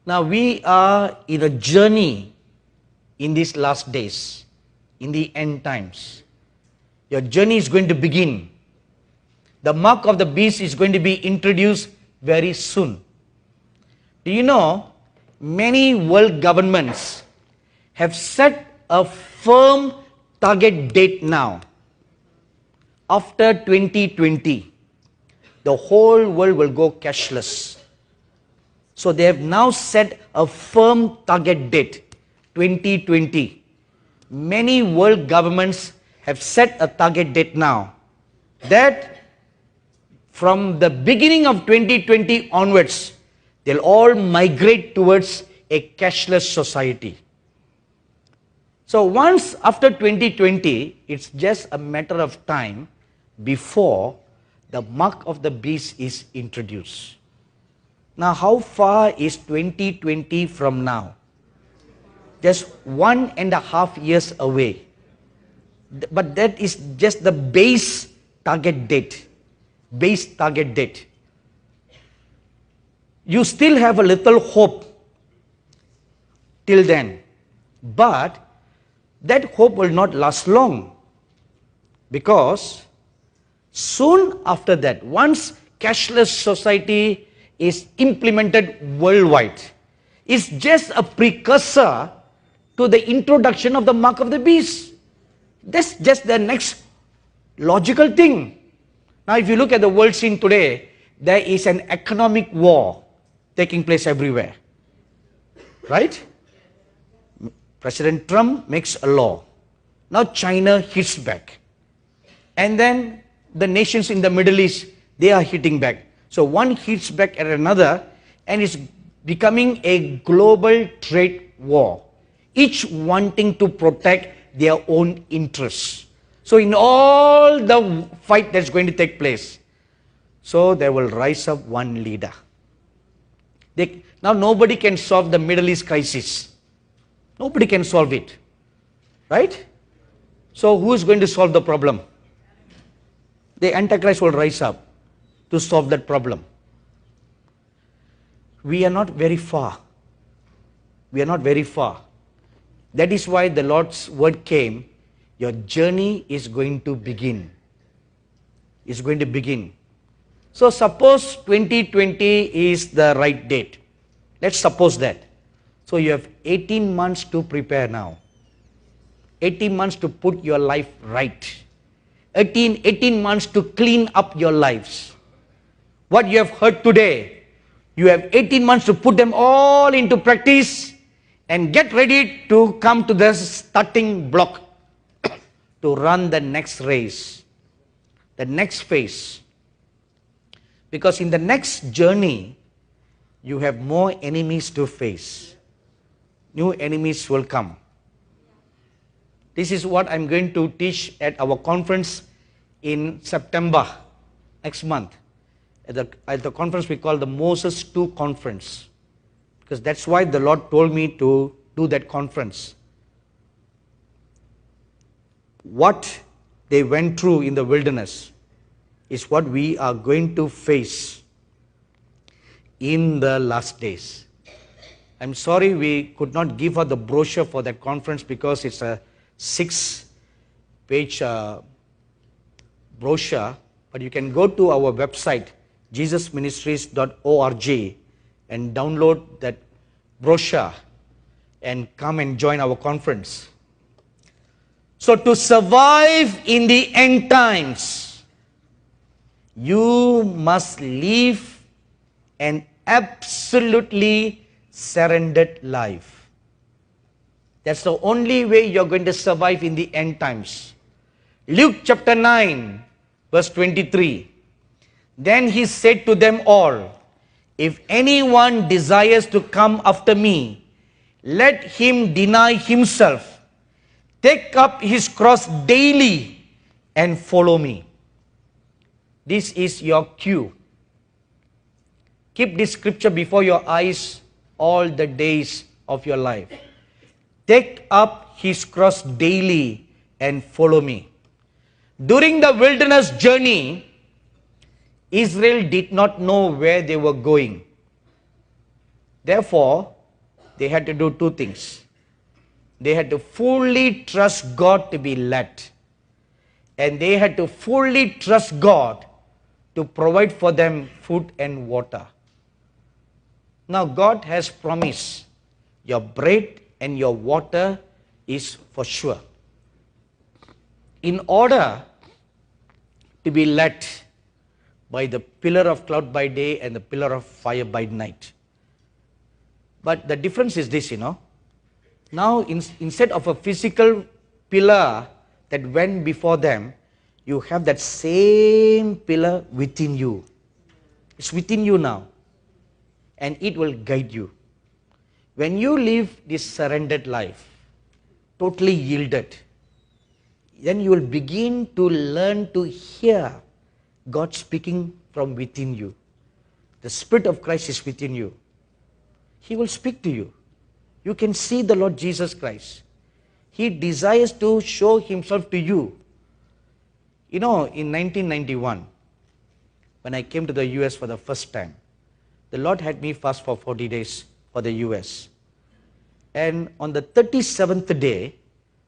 Now we are in a journey in these last days, in the end times. Your journey is going to begin. The mark of the beast is going to be introduced very soon. Do you know, many world governments have set a firm target date now. After 2020, the whole world will go cashless. So they have now set a firm target date, 2020. Many world governments have set a target date now that from the beginning of 2020 onwards, they'll all migrate towards a cashless society. So once after 2020, it's just a matter of time before the mark of the beast is introduced. Now, how far is 2020 from now? Just 1.5 years away. But that is just the base target date. Base target date. You still have a little hope till then. But that hope will not last long. Because soon after that, once cashless society is implemented worldwide, it's just a precursor to the introduction of the mark of the beast. That's just the next logical thing. Now, if you look at the world scene today, there is an economic war taking place everywhere. Right? President Trump makes a law. Now China hits back. And then the nations in the Middle East, they are hitting back. So one hits back at another, and it's becoming a global trade war, each wanting to protect their own interests. So in all the fight that's going to take place, so there will rise up one leader. Now nobody can solve the Middle East crisis. Nobody can solve it. Right? So who is going to solve the problem? The Antichrist will rise up to solve that problem. We are not very far. We are not very far. That is why the Lord's word came. Your journey is going to begin. It's going to begin. So suppose 2020 is the right date. Let's suppose that. So you have 18 months to prepare now. 18 months to put your life right. 18 months to clean up your lives. What you have heard today, you have 18 months to put them all into practice and get ready to come to the starting block to run the next race, the next phase. Because in the next journey, you have more enemies to face. New enemies will come. This is what I'm going to teach at our conference in September, next month. At the conference we call the Moses 2 conference. Because that's why the Lord told me to do that conference. What they went through in the wilderness is what we are going to face in the last days. I'm sorry we could not give her the brochure for that conference because it's a 6-page brochure, but you can go to our website, jesusministries.org, and download that brochure and come and join our conference. So to survive in the end times, you must live an absolutely surrendered life. That's the only way you're going to survive in the end times. Luke chapter 9, verse 23. Then he said to them all, if anyone desires to come after me, let him deny himself, take up his cross daily, and follow me. This is your cue. Keep this scripture before your eyes all the days of your life. Take up his cross daily and follow me. During the wilderness journey, Israel did not know where they were going. Therefore, they had to do two things. They had to fully trust God to be led. And they had to fully trust God to provide for them food and water. Now God has promised your bread and your water is for sure. In order to be led by the pillar of cloud by day and the pillar of fire by night. But the difference is this, Now instead of a physical pillar that went before them, you have that same pillar within you. It's within you now. And it will guide you. When you live this surrendered life, totally yielded, then you will begin to learn to hear God speaking from within you. The Spirit of Christ is within you. He will speak to you. You can see the Lord Jesus Christ. He desires to show himself to you. In 1991, when I came to the US for the first time, the Lord had me fast for 40 days for the US. And on the 37th day,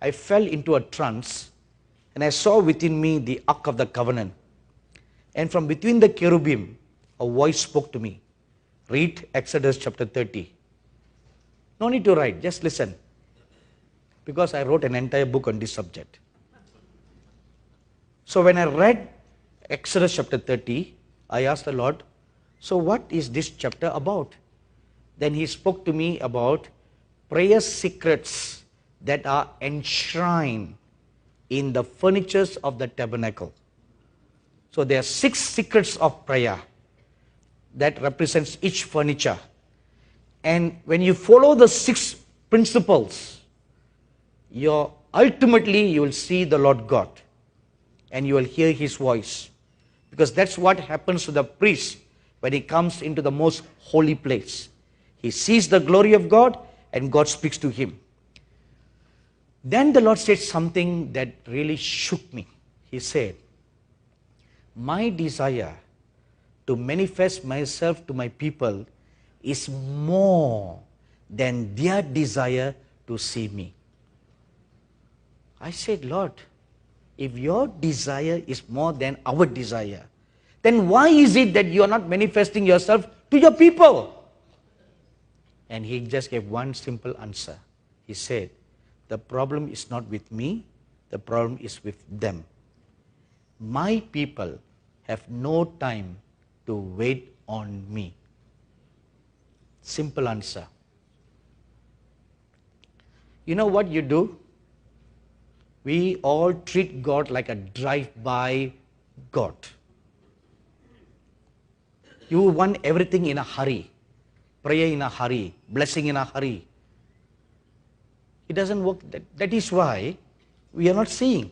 I fell into a trance and I saw within me the Ark of the Covenant. And from between the cherubim, a voice spoke to me. Read Exodus chapter 30. No need to write, just listen. Because I wrote an entire book on this subject. So when I read Exodus chapter 30, I asked the Lord, so what is this chapter about? Then he spoke to me about prayer secrets that are enshrined in the furnitures of the tabernacle. So there are 6 secrets of prayer that represents each furniture. And when you follow the 6 principles, ultimately you will see the Lord God and you will hear his voice. Because that's what happens to the priest when he comes into the most holy place. He sees the glory of God and God speaks to him. Then the Lord said something that really shook me. He said, my desire to manifest myself to my people is more than their desire to see me. I said, Lord, if your desire is more than our desire, then why is it that you are not manifesting yourself to your people? And he just gave one simple answer. He said, the problem is not with me, the problem is with them. My people have no time to wait on me. Simple answer. You know what you do? We all treat God like a drive-by God. You want everything in a hurry. Prayer in a hurry. Blessing in a hurry. It doesn't work. That is why we are not seeing.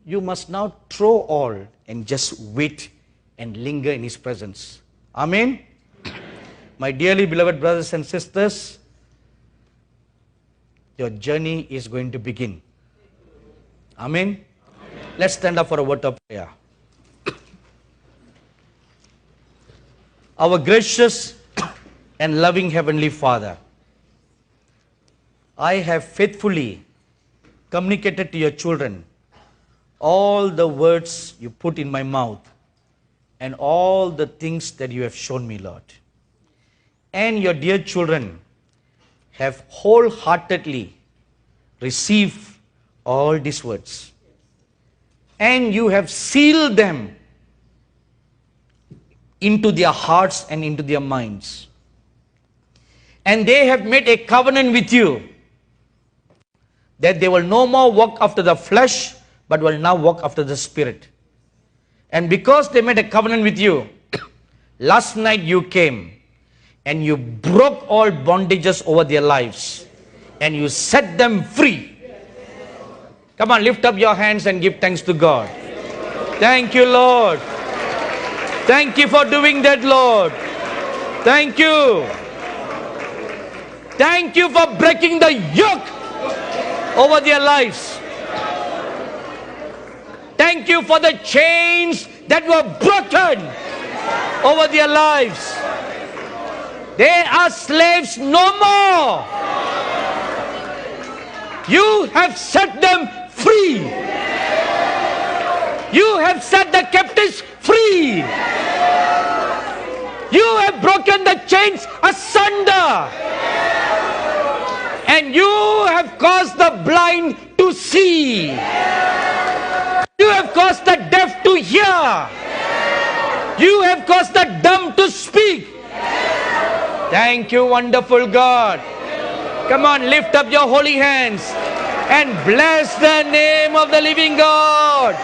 You must now throw all and just wait and linger in his presence. Amen? My dearly beloved brothers and sisters, your journey is going to begin. Amen? Let's stand up for a word of prayer. Our gracious and loving Heavenly Father, I have faithfully communicated to your children all the words you put in my mouth and all the things that you have shown me, Lord. And your dear children have wholeheartedly received all these words. And you have sealed them into their hearts and into their minds. And they have made a covenant with you that they will no more walk after the flesh, but will now walk after the Spirit. And because they made a covenant with you, last night you came and you broke all bondages over their lives and you set them free. Come on, lift up your hands and give thanks to God. Thank you, Lord. Thank you for doing that, Lord. Thank you. Thank you for breaking the yoke over their lives. Thank you for the chains that were broken over their lives. They are slaves no more. You have set them free. You have set the captives free. You have broken the chains asunder. And you have caused the blind to see. You have caused the deaf to hear. You have caused the dumb to speak. Thank you, wonderful God. Come on, lift up your holy hands and bless the name of the living God.